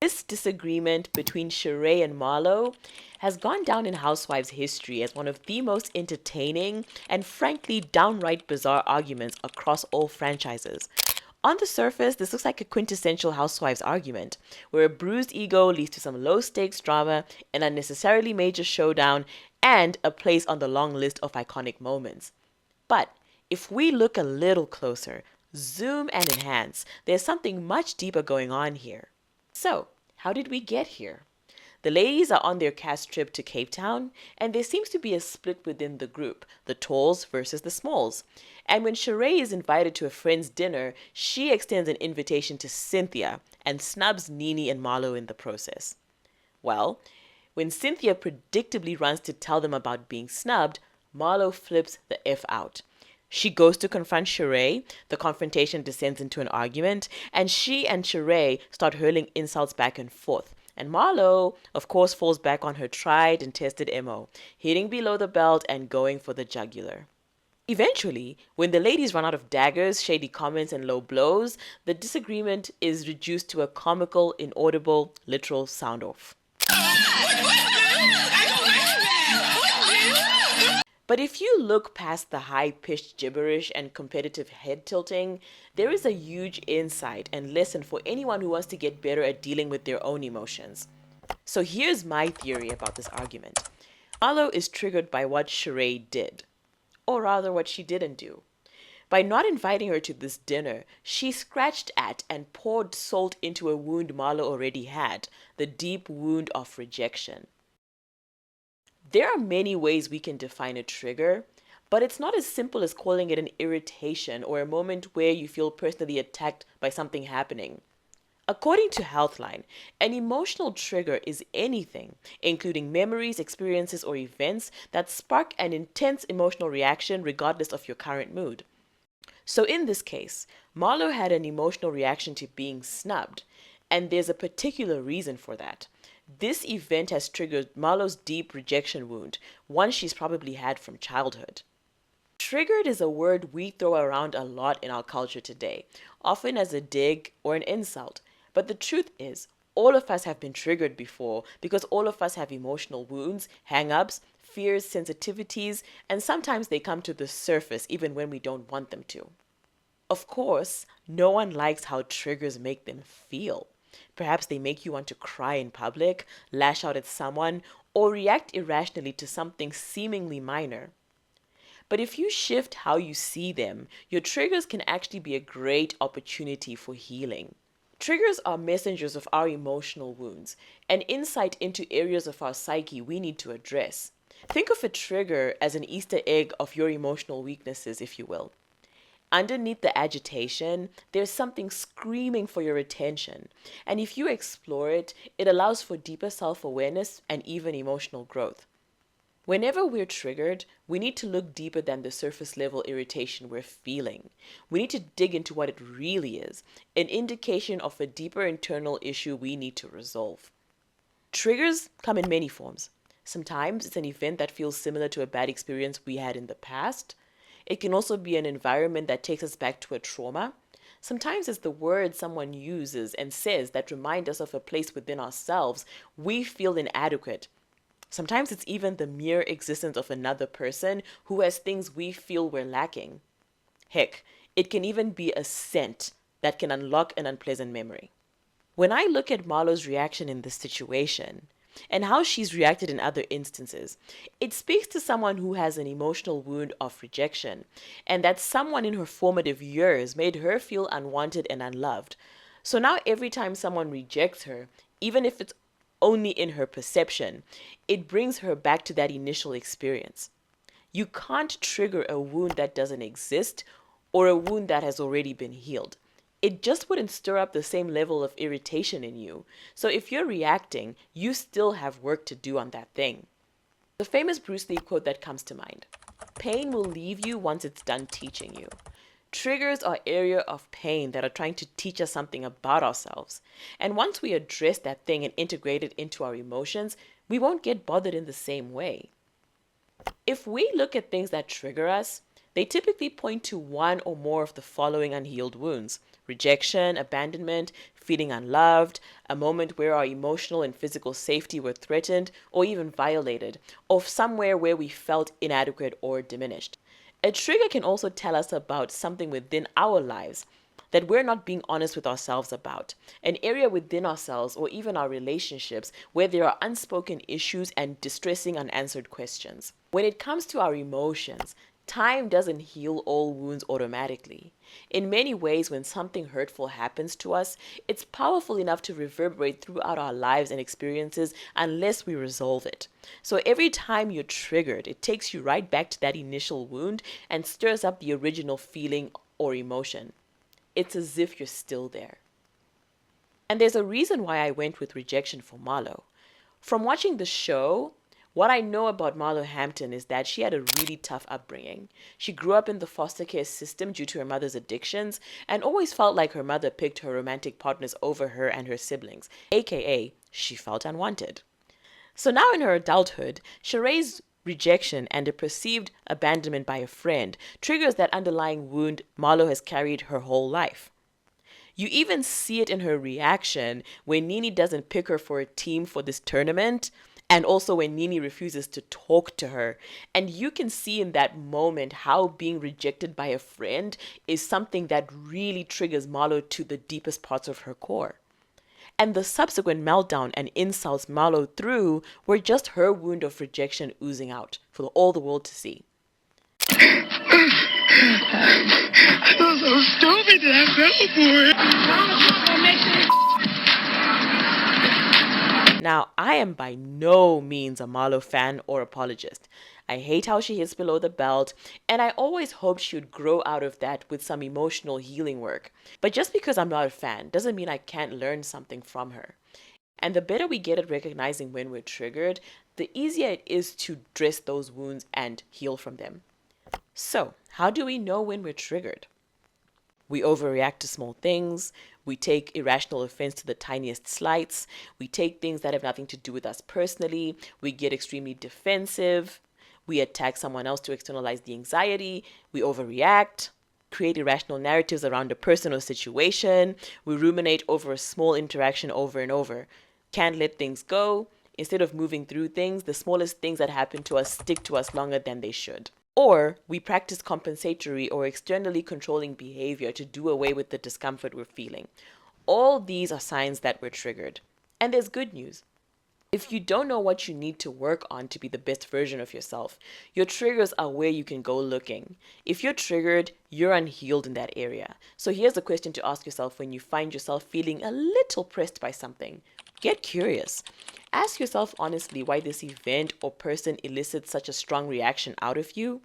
This disagreement between Sheree and Marlo has gone down in Housewives history as one of the most entertaining and frankly downright bizarre arguments across all franchises. On the surface, this looks like a quintessential Housewives argument, where a bruised ego leads to some low stakes drama, an unnecessarily major showdown, and a place on the long list of iconic moments. But if we look a little closer, zoom and enhance, there's something much deeper going on here. So, how did we get here? The ladies are on their cast trip to Cape Town, and there seems to be a split within the group, the talls versus the smalls. And when Sheree is invited to a friend's dinner, she extends an invitation to Cynthia and snubs Nene and Marlo in the process. Well, when Cynthia predictably runs to tell them about being snubbed, Marlo flips the F out. She goes to confront Sheree, the confrontation descends into an argument, and she and Sheree start hurling insults back and forth. And Marlo, of course, falls back on her tried and tested MO, hitting below the belt and going for the jugular. Eventually, when the ladies run out of daggers, shady comments, and low blows, the disagreement is reduced to a comical, inaudible, literal sound off. But if you look past the high-pitched gibberish and competitive head tilting, there is a huge insight and lesson for anyone who wants to get better at dealing with their own emotions. So here's my theory about this argument. Marlo is triggered by what Sheree did, or rather what she didn't do. By not inviting her to this dinner, she scratched at and poured salt into a wound Marlo already had, the deep wound of rejection. There are many ways we can define a trigger, but it's not as simple as calling it an irritation or a moment where you feel personally attacked by something happening. According to Healthline, an emotional trigger is anything, including memories, experiences, or events that spark an intense emotional reaction regardless of your current mood. So in this case, Marlo had an emotional reaction to being snubbed, and there's a particular reason for that. This event has triggered Marlo's deep rejection wound, one she's probably had from childhood. Triggered is a word we throw around a lot in our culture today, often as a dig or an insult. But the truth is, all of us have been triggered before because all of us have emotional wounds, hang-ups, fears, sensitivities, and sometimes they come to the surface even when we don't want them to. Of course, no one likes how triggers make them feel. Perhaps they make you want to cry in public, lash out at someone, or react irrationally to something seemingly minor. But if you shift how you see them, your triggers can actually be a great opportunity for healing. Triggers are messengers of our emotional wounds, an insight into areas of our psyche we need to address. Think of a trigger as an Easter egg of your emotional weaknesses, if you will. Underneath the agitation, there's something screaming for your attention. And if you explore it, it allows for deeper self-awareness and even emotional growth. Whenever we're triggered, we need to look deeper than the surface level irritation we're feeling. We need to dig into what it really is, an indication of a deeper internal issue we need to resolve. Triggers come in many forms. Sometimes it's an event that feels similar to a bad experience we had in the past. It can also be an environment that takes us back to a trauma. Sometimes it's the words someone uses and says that remind us of a place within ourselves we feel inadequate. Sometimes it's even the mere existence of another person who has things we feel we're lacking. Heck, it can even be a scent that can unlock an unpleasant memory. When I look at Marlo's reaction in this situation, and how she's reacted in other instances, it speaks to someone who has an emotional wound of rejection, and that someone in her formative years made her feel unwanted and unloved. So now every time someone rejects her, even if it's only in her perception, it brings her back to that initial experience. You can't trigger a wound that doesn't exist or a wound that has already been healed. It just wouldn't stir up the same level of irritation in you. So if you're reacting, you still have work to do on that thing. The famous Bruce Lee quote that comes to mind: "Pain will leave you once it's done teaching you." Triggers are areas of pain that are trying to teach us something about ourselves. And once we address that thing and integrate it into our emotions, we won't get bothered in the same way. If we look at things that trigger us, They typically point to one or more of the following unhealed wounds: rejection, abandonment, feeling unloved, a moment where our emotional and physical safety were threatened or even violated, or somewhere where we felt inadequate or diminished. A trigger can also tell us about something within our lives that we're not being honest with ourselves about, an area within ourselves or even our relationships where there are unspoken issues and distressing unanswered questions. When it comes to our emotions, time doesn't heal all wounds automatically. In many ways, when something hurtful happens to us, it's powerful enough to reverberate throughout our lives and experiences unless we resolve it. So every time you're triggered, it takes you right back to that initial wound and stirs up the original feeling or emotion. It's as if you're still there. And there's a reason why I went with rejection for Marlo. From watching the show, what I know about Marlo Hampton is that she had a really tough upbringing. She grew up in the foster care system due to her mother's addictions and always felt like her mother picked her romantic partners over her and her siblings, aka she felt unwanted. So now in her adulthood, Sheree's rejection and a perceived abandonment by a friend triggers that underlying wound Marlo has carried her whole life. You even see it in her reaction when Nini doesn't pick her for a team for this tournament, and also when Nini refuses to talk to her. And you can see in that moment how being rejected by a friend is something that really triggers Marlo to the deepest parts of her core. And the subsequent meltdown and insults Marlo threw were just her wound of rejection oozing out for all the world to see. I feel so stupid that I fell for it. Now, I am by no means a Marlo fan or apologist. I hate how she hits below the belt, and I always hoped she would grow out of that with some emotional healing work. But just because I'm not a fan doesn't mean I can't learn something from her. And the better we get at recognizing when we're triggered, the easier it is to dress those wounds and heal from them. So, how do we know when we're triggered? We overreact to small things. We take irrational offense to the tiniest slights. We take things that have nothing to do with us personally. We get extremely defensive. We attack someone else to externalize the anxiety. We overreact, create irrational narratives around a person or situation. We ruminate over a small interaction over and over. Can't let things go. Instead of moving through things, the smallest things that happen to us stick to us longer than they should. Or we practice compensatory or externally controlling behavior to do away with the discomfort we're feeling. All these are signs that we're triggered. And there's good news. If you don't know what you need to work on to be the best version of yourself, your triggers are where you can go looking. If you're triggered, you're unhealed in that area. So here's a question to ask yourself when you find yourself feeling a little pressed by something. Get curious. Ask yourself honestly why this event or person elicits such a strong reaction out of you.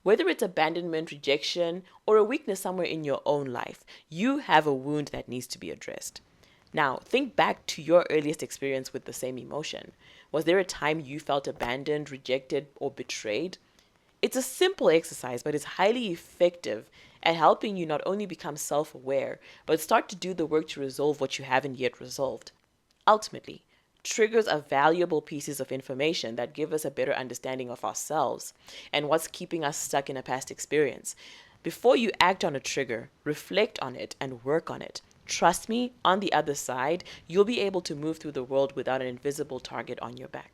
Whether it's abandonment, rejection, or a weakness somewhere in your own life, you have a wound that needs to be addressed. Now, think back to your earliest experience with the same emotion. Was there a time you felt abandoned, rejected, or betrayed? It's a simple exercise, but it's highly effective at helping you not only become self-aware, but start to do the work to resolve what you haven't yet resolved. Ultimately, triggers are valuable pieces of information that give us a better understanding of ourselves and what's keeping us stuck in a past experience. Before you act on a trigger, reflect on it and work on it. Trust me, on the other side, you'll be able to move through the world without an invisible target on your back.